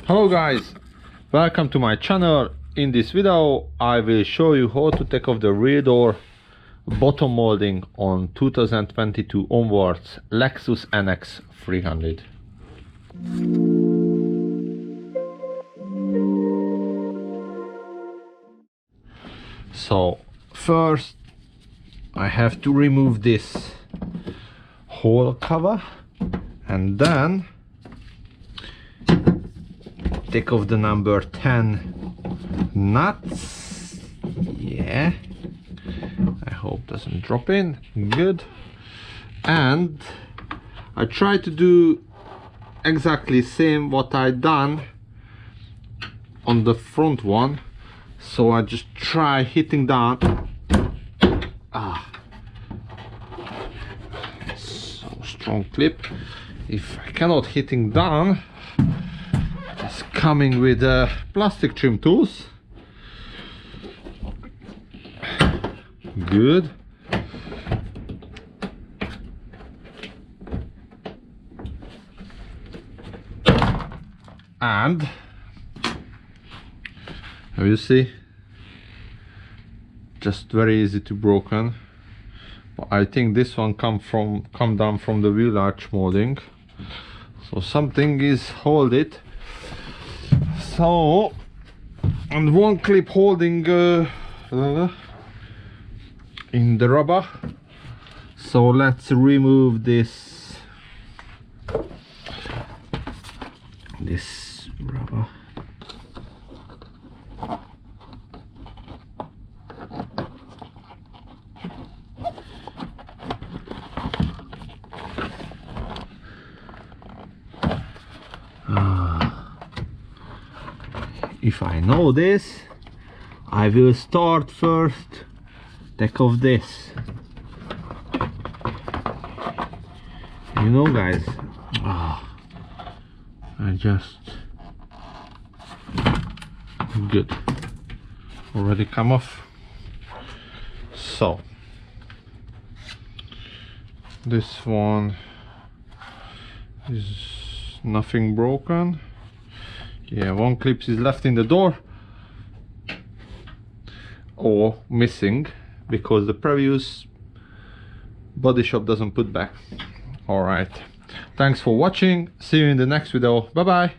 Hello guys, welcome to my channel. In this video I will show you how to take off the rear door bottom molding on 2022 onwards Lexus NX450. So first I have to remove this whole cover and then take off the number 10 nuts. Yeah, I hope doesn't drop in. Good. And I try to do exactly same what I done on the front one, so I just try hitting down. So strong clip. If I cannot hitting down, it's coming with plastic trim tools. Good. And you see, just very easy to broken. But I think this one come down from the wheel arch molding, so something is hold it. So, and one clip holding in the rubber. So let's remove this rubber. If I know this, I will start first, take off this. You know guys, I just, good, already come off. So, this one is nothing broken. Yeah, one clip is left in the door or missing because the previous body shop doesn't put back. All right, thanks for watching. See you in the next video. Bye bye.